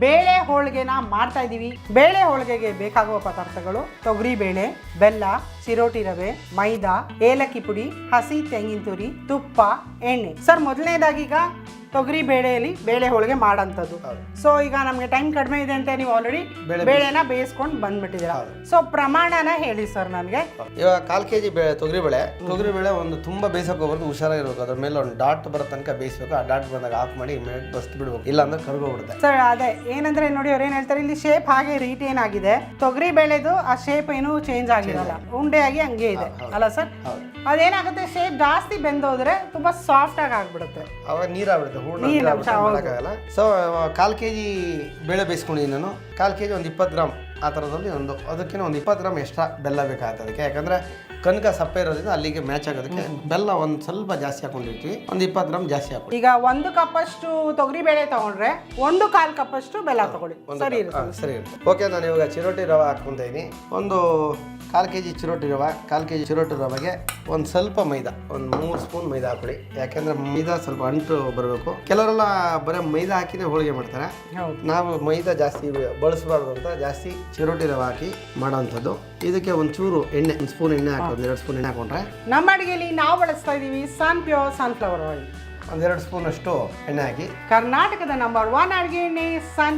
ಬೇಳೆ ಹೋಳಿಗೆನ ಮಾಡ್ತಾ ಇದ್ದೀವಿ. ಬೇಳೆ ಹೋಳಿಗೆಗೆ ಬೇಕಾಗುವ ಪದಾರ್ಥಗಳು ತೊಗರಿ ಬೇಳೆ, ಬೆಲ್ಲ, ಚಿರೋಟಿ ರವೆ, ಮೈದಾ, ಏಲಕ್ಕಿ ಪುಡಿ, ಹಸಿ ತೆಂಗಿನ ತುರಿ, ತುಪ್ಪ, ಎಣ್ಣೆ. ಸರ್ ಮೊದಲನೇದಾಗಿ ಈಗ ತೊಗರಿ ಬೇಳೆಯಲ್ಲಿ ಬೇಳೆ ಹೋಳಿಗೆ ಮಾಡೋಂಥದ್ದು. ಸೊ ಈಗ ನಮಗೆ ಟೈಮ್ ಕಡಿಮೆ ಇದೆ ಅಂತ ನೀವು ಆಲ್ರೆಡಿ ಬೇಳೆನ ಬೇಯಿಸ್ಕೊಂಡು ಬಂದ್ಬಿಟ್ಟಿದ್ದೀರಾ. ಸೊ ಪ್ರಮಾಣನ ಹೇಳಿ ಸರ್ ನನಗೆ. ಇವಾಗ 1/4 kg ತೊಗರಿ ಬೇಳೆ ಒಂದು ತುಂಬಾ ಬೇಯಿಸೋಕೆ ಹೋಗ್ಬಾರ್ದು, ಹುಷಾರಾಗಿರ್ಬೇಕು. ಅದ್ರ ಮೇಲೆ ಒಂದು ಡಾಟ್ ಬರೋ ತನಕ ಬೇಯಿಸ್ಬೇಕು. ಆ ಡಾಟ್ ಬಂದಾಗ ಆಫ್ ಮಾಡಿ ಬಸ್ತು ಬಿಡ್ಬೇಕು, ಇಲ್ಲ ಅಂದ್ರೆ ಕರ್ಗೋಗ್ಬಿಡುತ್ತೆ. ಸರ್ ಅದೇ ಏನಂದ್ರೆ ನೋಡಿ ಅವ್ರು ಏನ್ ಹೇಳ್ತಾರೆ, ಇಲ್ಲಿ ಶೇಪ್ ಹಾಗೆ ರೀಟೇನ್ ಆಗಿದೆ. ತೊಗರಿ ಬೇಳೆದು ಆ ಶೇಪ್ ಏನು ಚೇಂಜ್ ಆಗಿರಲ್ಲ, ಉಂಡೆಯಾಗಿ ಹಂಗೆ ಇದೆ ಅಲ್ಲ ಸರ್? ಅದೇನಾಗುತ್ತೆ, ಶೇಪ್ ಜಾಸ್ತಿ ಬೆಂದೋದ್ರೆ ತುಂಬಾ ಸಾಫ್ಟ್ ಆಗಿ ಆಗ್ಬಿಡುತ್ತೆ, ಅವಾಗ ನೀರಾಗ್ಬಿಡುತ್ತೆ, ಹೂರ್ಣ. ಸೊ 1/4 kg ಬೇಳೆ ಬೇಯಿಸ್ಕೊಂಡಿದ್ದೀನಿ ನಾನು. 1/4 kg ಒಂದು 20 ಗ್ರಾಮ್ ಆ ಥರದಲ್ಲಿ ಅದಕ್ಕಿಂತ ಒಂದು 20 ಗ್ರಾಮ್ ಎಕ್ಸ್ಟ್ರಾ ಬೆಲ್ಲ ಬೇಕಾಗುತ್ತೆ ಅದಕ್ಕೆ. ಯಾಕಂದರೆ ಕನಕ ಸಪ್ಪೆ ಇರೋದ್ರಿಂದ ಅಲ್ಲಿಗೆ ಮ್ಯಾಚ್ ಆಗೋದಕ್ಕೆ ಬೆಲ್ಲ ಒಂದು ಸ್ವಲ್ಪ ಜಾಸ್ತಿ ಹಾಕೊಂಡಿರ್ತೀವಿ, ಒಂದು 20 ಗ್ರಾಮ್ ಜಾಸ್ತಿ ಹಾಕಿ. ಈಗ 1 ಕಪ್ಪಷ್ಟು ತೊಗರಿ ಬೇಳೆ ತಗೊಂಡ್ರೆ 1/4 ಕಪ್ಪಷ್ಟು ಬೆಲ್ಲ ತಗೊಳ್ಳಿ. ಸರಿ ಇರುತ್ತೆ. ಓಕೆ, ನಾನು ಇವಾಗ ಚಿರೋಟಿ ರವೆ ಹಾಕ್ಕೊತಾ ಇದ್ದೀನಿ. ಒಂದು 1/4 kg ಚಿರೋಟಿ ರವೆ. 1/4 kg ಚಿರೋಟಿ ರವೆಗೆ ಒಂದು ಸ್ವಲ್ಪ ಮೈದಾ, ಒಂದು 3 ಸ್ಪೂನ್ ಮೈದಾ ಹಾಕೊಳ್ಳಿ. ಯಾಕೆಂದ್ರೆ ಮೈದಾ ಸ್ವಲ್ಪ ಅಂಟು ಬರಬೇಕು. ಕೆಲವರೆಲ್ಲ ಬರೀ ಮೈದಾ ಹಾಕಿನೇ ಹೋಳಿಗೆ ಮಾಡ್ತಾರೆ. ನಾವು ಮೈದಾ ಜಾಸ್ತಿ ಬಳಸಬಾರ್ದು ಅಂತ ಜಾಸ್ತಿ ಚಿರೋಟಿ ರವೆ ಹಾಕಿ ಮಾಡೋವಂಥದ್ದು. ಇದಕ್ಕೆ ಒಂಚೂರು ಎಣ್ಣೆ, 1 ಸ್ಪೂನ್ ಎಣ್ಣೆ ಹಾಕಿ, 1-2 ಸ್ಪೂನ್ ಎಣ್ಣೆ ಹಾಕೊಂಡ್ರೆ. ನಮ್ಮ ಅಡಿಗೆಯಲ್ಲಿ ನಾವು ಬಳಸ್ತಾ ಇದೀವಿ ಪ್ಯೂರ್ ಸನ್ಫ್ಲವರ್ ಆಯಿಲ್. 1-2 ಸ್ಪೂನ್ ಅಷ್ಟು ಎಣ್ಣೆ ಹಾಕಿ. ಕರ್ನಾಟಕದ ನಂಬರ್ 1 ಅಡಿಗೆ ಎಣ್ಣೆ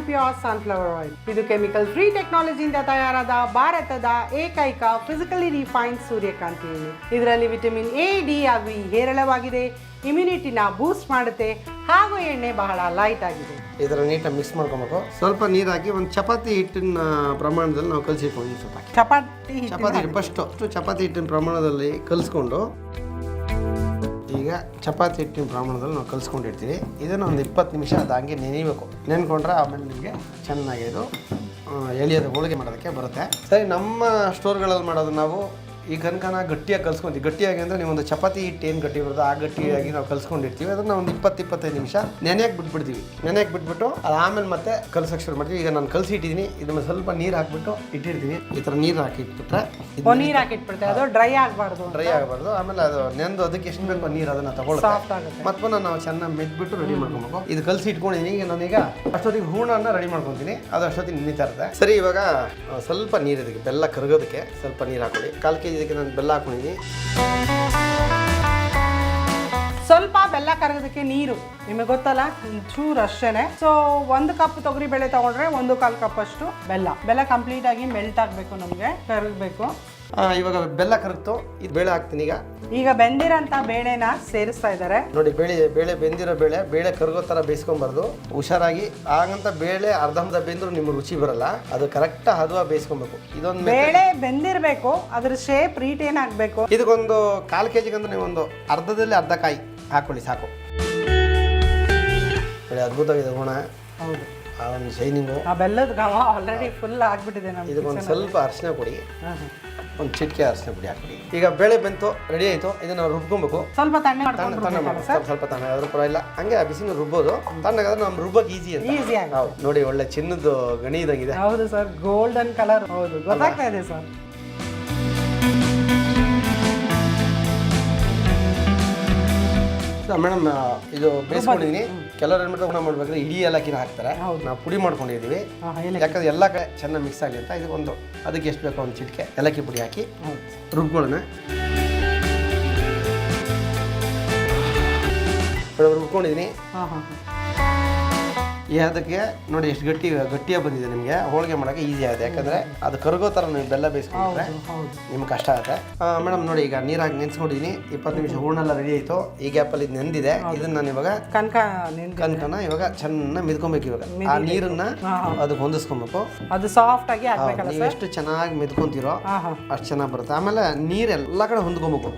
ಪ್ಯೂರ್ ಸನ್ಫ್ಲವರ್ ಆಯಿಲ್. ಇದು ಕೆಮಿಕಲ್ ಫ್ರೀ ಟೆಕ್ನಾಲಜಿಯಿಂದ ತಯಾರಾದ ಭಾರತದ ಏಕೈಕ ಫಿಸಿಕಲಿ ರಿಫೈನ್ಡ್ ಸೂರ್ಯಕಾಂತಿ ಎಣ್ಣೆ. ಇದರಲ್ಲಿ ವಿಟಮಿನ್ ಎ, ಡಿ ಹಾಗೂ ಇ ಹೇರಳವಾಗಿದೆ. ಇಮ್ಯುನಿಟಿನ ಬೂಸ್ಟ್ ಮಾಡುತ್ತೆ ಹಾಗೂ ಎಣ್ಣೆ ಬಹಳ ಲೈಟ್ ಆಗಿದೆ. ಇದರ ನೀಟಾಗಿ ಮಿಕ್ಸ್ ಮಾಡ್ಕೊಬೇಕು. ಸ್ವಲ್ಪ ನೀರು ಹಾಕಿ ಒಂದು ಚಪಾತಿ ಹಿಟ್ಟಿನ ಪ್ರಮಾಣದಲ್ಲಿ ನಾವು ಕಲಸಿಟ್ಕೊಂಡು, ಚಪಾತಿ ಫಸ್ಟು ಚಪಾತಿ ಹಿಟ್ಟಿನ ಪ್ರಮಾಣದಲ್ಲಿ ಕಲಿಸ್ಕೊಂಡು, ಈಗ ಚಪಾತಿ ಹಿಟ್ಟಿನ ಪ್ರಮಾಣದಲ್ಲಿ ನಾವು ಕಲಿಸ್ಕೊಂಡಿರ್ತೀವಿ. ಇದನ್ನು ಒಂದು 20 ನಿಮಿಷ ಅದು ಹಂಗೆ ನೆನೆಯಬೇಕು. ನೆನ್ಕೊಂಡ್ರೆ ಆಮೇಲೆ ನಿಮಗೆ ಚೆನ್ನಾಗಿ ಇದು ಎಳೆಯೋದು ಹೋಳಿಗೆ ಮಾಡೋದಕ್ಕೆ ಬರುತ್ತೆ. ಸರಿ, ನಮ್ಮ ಸ್ಟೋರ್ಗಳಲ್ಲಿ ಮಾಡೋದು ನಾವು ಈ ಕನಕನ ಗಟ್ಟಿಯಾಗಿ ಕಲ್ಸ್ಕೊಂತೀವಿ. ಗಟ್ಟಿಯಾಗಿ ಅಂದರೆ ನೀವು ಒಂದು ಚಪಾತಿ ಹಿಟ್ಟು ಏನು ಗಟ್ಟಿ ಬರೋದು ಆ ಗಟ್ಟಿಯಾಗಿ ನಾವು ಕಲ್ಸ್ಕೊಂಡಿರ್ತೀವಿ. ಅದನ್ನು ಒಂದು 20-25 ನಿಮಿಷ ನೆನೆಯಕ್ಕೆ ಬಿಟ್ಬಿಡ್ತೀವಿ. ನೆನೆಯಕ್ಕೆ ಬಿಟ್ಬಿಟ್ಟು ಅದು ಆಮೇಲೆ ಮತ್ತೆ ಕಲ್ಸಕ್ಕೆ ಶುರು ಮಾಡ್ತೀವಿ. ಈಗ ನಾನು ಕಲಸಿ ಇಟ್ಟಿದ್ದೀನಿ, ಇದನ್ನು ಸ್ವಲ್ಪ ನೀರು ಹಾಕ್ಬಿಟ್ಟು ಇಟ್ಟಿರ್ತೀನಿ. ಈ ಥರ ನೀರು ಹಾಕಿ ಇಟ್ಬಿಟ್ರೆ ನೀರು ಹಾಕಿಟ್ಬಿಡ್ತೀವಿ, ಅದು ಡ್ರೈ ಆಗಬಾರ್ದು. ಆಮೇಲೆ ಅದು ನೆಂದು ಅದಕ್ಕೆ ಎಷ್ಟು ಬೇಕು ನೀರು ಅದನ್ನು ತಗೊಳ್ಳುತ್ತೆ. ಮತ್ತೆ ನಾವು ಚೆನ್ನಾಗಿ ಮೆದ್ಬಿಟ್ಟು ರೆಡಿ ಮಾಡ್ಕೊಬೇಕು. ಇದು ಕಲಸಿ ಇಟ್ಕೊಂಡಿದ್ದೀನಿ. ಈಗ ನಾನೀಗ ಅಷ್ಟೊತ್ತಿಗೆ ಹೂರ್ಣನ ರೆಡಿ ಮಾಡ್ಕೊತೀನಿ. ಅದು ಅಷ್ಟೊತ್ತಿಗೆ ನೆನೀತಾ ಇರುತ್ತೆ. ಸರಿ, ಇವಾಗ ಸ್ವಲ್ಪ ನೀರು, ಇದಕ್ಕೆ ಬೆಲ್ಲ ಕರಗೋದಕ್ಕೆ ಸ್ವಲ್ಪ ನೀರು ಹಾಕೊಳ್ಳಿ. 1/4 kg ಇದಕ್ಕೆ ನಾನು ಬೆಲ್ಲ ಹಾಕೊಂಡಿದ್ದೀನಿ. ಸ್ವಲ್ಪ ಬೆಲ್ಲ ಕರಗೋದಕ್ಕೆ ನೀರು ನಿಮಗೆ ಗೊತ್ತಲ್ಲ, ಚೂರು ಅಷ್ಟೇನೆ. ಸೊ 1 ಕಪ್ ತೊಗರಿ ಬೇಳೆ ತಗೊಂಡ್ರೆ 1/4 ಕಪ್ ಅಷ್ಟು ಬೆಲ್ಲ ಕಂಪ್ಲೀಟ್ ಆಗಿ ಮೆಲ್ಟ್ ಆಗಬೇಕು, ನಮಗೆ ಕರಗಬೇಕು. ಇವಾಗ ಬೆಲ್ಲ ಕರಗ್ತು, ಇದು ಬೇಳೆ ಹಾಕ್ತೀನಿ. ಈಗ ಬೆಂದಿರೋಂಥ ಬೇಳೆನ ಸೇರಿಸ್ತಾ ಇದ್ದಾರೆ ನೋಡಿ. ಬೇಳೆ ಬೆಂದಿರೋ ಬೇಳೆ ಕರಗೋ ಥರ ಬೇಯಿಸ್ಕೊಬಾರ್ದು, ಹುಷಾರಾಗಿ. ಹಾಗಂತ ಬೇಳೆ ಅರ್ಧಂಬರ್ಧ ಬೆಂದ್ರು ನಿಮ್ಗೆ ರುಚಿ ಬರಲ್ಲ. ಅದು ಕರೆಕ್ಟ್ ಹದವಾಗಿ ಬೇಯಿಸ್ಕೊಬೇಕು. ಇದೊಂದು ಬೇಳೆ ಬೆಂದಿರಬೇಕು, ಅದ್ರ ಶೇಪ್ ರೀಟೇನ್ ಆಗಬೇಕು. ಇದಕ್ಕೊಂದು 1/4 kg ಅಂದ್ರೆ ನೀವು ಒಂದು ಅರ್ಧದಲ್ಲಿ ಅರ್ಧ ಕಾಯಿ ಹಾಕೊಳ್ಳಿ ಸಾಕು. ಅದ್ಭುತವಾಗಿದೆ ಹೂಣ. ಹೌದು, ಆ ಒಂದು ಶೈನಿಂಗು, ಆ ಬೆಲ್ಲದ ಘಮ ಆಲ್ರೆಡಿ ಫುಲ್ ಆಗ್ಬಿಟ್ಟಿದೆ ನಮ್ಗೆ. ಇದಕ್ಕೊಂದು ಸ್ವಲ್ಪ ಅರಿಶಿನ ಪುಡಿ, ಒಂದು ಚಿಟಿಕೆ ಅರಿಶಿನ ಪುಡಿ ಹಾಕ್ಬಿಡಿ. ಈಗ ಬೇಳೆ ಬೆಂತು, ರೆಡಿ ಆಯಿತು. ಇದನ್ನು ನಾವು ರುಬ್ಕೊಬೇಕು. ಸ್ವಲ್ಪ ತಣ್ಣಗೆ ಸ್ವಲ್ಪ ತಣ್ಣಗೆ ಆದ್ರೂ ಪರವಾಗಿಲ್ಲ, ಹಂಗೆ ಆ ಬಿಸಿನ ರುಬ್ಬೋದು. ತಣ್ಣಗಾದ್ರೆ ನಮ್ಮ ರುಬ್ಬಕ್ಕೆ ಈಸಿ ಅಂತ. ಈಸಿ ಆಗಿ. ಹೌದು, ನೋಡಿ ಒಳ್ಳೆ ಚಿನ್ನದ ಗಣಿ ಇದಾಗಿದೆ. ಹೌದು ಸರ್, ಗೋಲ್ಡನ್ ಕಲರ್. ಹೌದು, ಗೊತ್ತಾಗ್ತಾ ಇದೆ ಸರ್. ಮೇಡಮ್, ಇದು ಬೇಯಿಸ್ಕೊಂಡಿದ್ದೀನಿ. ಕೆಲವರು ಏನ್ಬಿಟ್ಟು ಹೂರ್ಣ ಮಾಡ್ಬೇಕಾದ್ರೆ ಇಡೀ ಏಲಕ್ಕಿನ ಹಾಕ್ತಾರೆ. ನಾವು ಪುಡಿ ಮಾಡ್ಕೊಂಡಿದ್ದೀವಿ. ಯಾಕಂದ್ರೆ ಎಲ್ಲ ಕಡೆ ಚೆನ್ನಾಗಿ ಮಿಕ್ಸ್ ಆಗಲಿ ಅಂತ ಇದಕ್ಕೊಂದು ಅದಕ್ಕೆ ಎಷ್ಟು ಬೇಕೋ ಒಂದು ಚಿಟಿಕೆ ಏಲಕ್ಕಿ ಪುಡಿ ಹಾಕಿ ರುಬ್ಕೊಳ್ಳೋಣ. ರುಬ್ಕೊಂಡಿದ್ದೀನಿ. ಅದಕ್ಕೆ ನೋಡಿ ಎಷ್ಟು ಗಟ್ಟಿಯಾಗಿ ಬಂದಿದೆ. ನಿಮಗೆ ಹೋಳಿಗೆ ಮಾಡೋಕ್ಕೆ ಈಸಿ ಆಗುತ್ತೆ. ಯಾಕಂದರೆ ಅದು ಕರಗೋ ಥರ ನೀವು ಬೆಲ್ಲ ಬೇಯಿಸ್ಕೊಂಡ್ರೆ ನಿಮ್ಗೆ ಕಷ್ಟ ಆಗುತ್ತೆ. ಮೇಡಮ್ ನೋಡಿ, ಈಗ ನೀರಾಗಿ ನೆನೆಸ್ಕೊಂಡಿದ್ದೀನಿ. 20 ನಿಮಿಷ ಹೂರ್ಣೆಲ್ಲ ರೆಡಿ ಆಯಿತು. ಈ ಗ್ಯಾಪಲ್ಲಿ ಇದು ನೆಂದಿದೆ. ಇದನ್ನು ನಾನು ಇವಾಗ ಕನಕನ ಇವಾಗ ಚೆನ್ನಾಗಿ ಮೆದ್ಕೊಬೇಕು. ಇವಾಗ ಆ ನೀರನ್ನ ಅದಕ್ಕೆ ಹೊಂದಿಸ್ಕೊಬೇಕು. ಅದು ಸಾಫ್ಟ್ ಆಗಿ ಆಗ್ಬೇಕಲ್ಲ. ನೀವು ಎಷ್ಟು ಚೆನ್ನಾಗಿ ಮೆದ್ಕೊಂತೀರೋ ಅಷ್ಟು ಚೆನ್ನಾಗಿ ಬರುತ್ತೆ. ಆಮೇಲೆ ನೀರು ಎಲ್ಲ ಕಡೆ ಹೊಂದ್ಕೊಬೇಕು.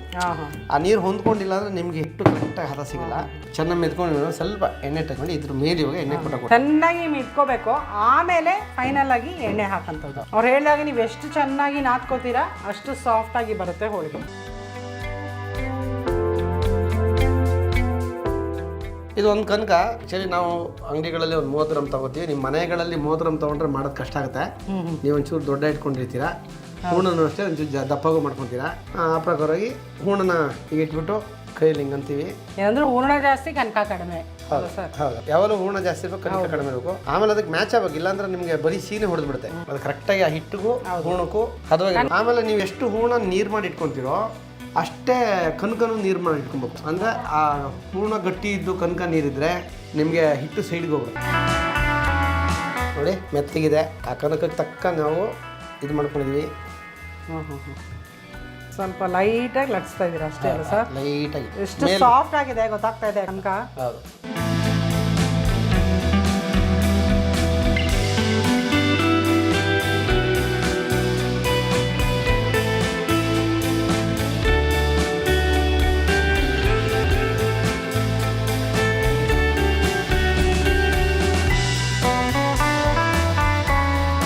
ಆ ನೀರು ಹೊಂದ್ಕೊಂಡಿಲ್ಲ ಅಂದರೆ ನಿಮ್ಗೆ ಹಿಟ್ಟು ಕರೆಕ್ಟಾಗಿ ಹದ ಸಿಗಲ್ಲ. ಚೆನ್ನಾಗಿ ಮೆದ್ಕೊಂಡು ಸ್ವಲ್ಪ ಎಣ್ಣೆ ತಗೊಂಡು ಇದ್ರ ಮೇಲೆ ಇವಾಗ ಎಣ್ಣೆ ಕೊಟ್ಟು ಚೆನ್ನಾಗಿ ಮಿಟ್ಕೋಬೇಕು. ಆಮೇಲೆ ಫೈನಲ್ ಆಗಿ ಎಣ್ಣೆ ಹಾಕಂತದ್ದು. ಅವ್ರು ಹೇಳಿದಾಗ ನೀವು ಎಷ್ಟು ಚೆನ್ನಾಗಿ ನಾದ್ಕೋತೀರಾ ಅಷ್ಟು ಸಾಫ್ಟ್ ಆಗಿ ಬರುತ್ತೆ ಹೋಳಿಗೆ. ಇದು ಒಂದು ಕನಕ ಆ್ಯಕ್ಚುಲಿ ನಾವು ಅಂಗಡಿಗಳಲ್ಲಿ ಒಂದು 30 ಗ್ರಾಮ್ ತಗೋತೀವಿ. ನಿಮ್ಮ ಮನೆಗಳಲ್ಲಿ 30 ಗ್ರಾಮ್ ತೊಗೊಂಡ್ರೆ ಮಾಡೋದು ಕಷ್ಟ ಆಗುತ್ತೆ. ನೀವು ಒಂಚೂರು ದೊಡ್ಡ ಇಟ್ಕೊಂಡಿರ್ತೀರಾ. ಹೂರ್ಣನೂ ಅಷ್ಟೇ ಒಂಚೂರು ದಪ್ಪಗೂ ಮಾಡ್ಕೊತೀರಾ. ಆ ಪ್ರಕಾರವಾಗಿ ಹೂರ್ಣನ ಈಗ ಇಟ್ಬಿಟ್ಟು ಕೈಯಲ್ಲಿ ಹಿಂಗೆ ಅಂತೀವಿ. ಏನಂದ್ರೆ ಹೂರ್ಣ ಜಾಸ್ತಿ ಕನಕ ಕಡಿಮೆ. ಹೌದು ಸರ್. ಹೌದು, ಯಾವಾಗಲೂ ಹೂರ್ಣ ಜಾಸ್ತಿ ಇರಬೇಕು, ಕನಕ ಕಡಿಮೆ ಇರಬೇಕು. ಆಮೇಲೆ ಅದಕ್ಕೆ ಮ್ಯಾಚ್ ಆಗಬೇಕು, ಇಲ್ಲಾಂದ್ರೆ ನಿಮಗೆ ಬರೀ ಸೀನೆ ಹೊಡೆದು ಬಿಡುತ್ತೆ. ಅದು ಕರೆಕ್ಟಾಗಿ ಆ ಹಿಟ್ಟಿಗೂ ಹೂರ್ಣಕ್ಕೂ ಹದವಾಗಿ. ಆಮೇಲೆ ನೀವು ಎಷ್ಟು ಹೂರ್ಣ ನೀರು ಮಾಡಿ ಇಟ್ಕೊತೀರೋ ಅಷ್ಟೇ ಕನಕನೂ ನೀರು ಮಾಡಿ ಇಟ್ಕೊಬೇಕು. ಅಂದರೆ ಆ ಹೂರ್ಣ ಗಟ್ಟಿ ಇದ್ದು ಕನಕ ನೀರಿದ್ರೆ ನಿಮಗೆ ಹಿಟ್ಟು ಸೈಡ್ಗೆ ಹೋಗ್ಬೇಕು. ನೋಡಿ ಮೆತ್ತಗಿದೆ. ಆ ಕನಕಕ್ಕೆ ತಕ್ಕ ನಾವು ಇದು ಮಾಡ್ಕೊಂಡಿದ್ವಿ. ಸ್ವಲ್ಪ ಲೈಟಾಗಿ ಲಟ್ಸ್ತಾ ಇದ್ದೀರಾ ಅಷ್ಟೇ ಅಲ್ಲ ಸರ್? ಲೈಟಾಗಿ ಎಷ್ಟು ಸಾಫ್ಟ್ ಆಗಿದೆ ಗೊತ್ತಾಗ್ತಾ ಇದೆ ಕನಕ. ಹೌದು.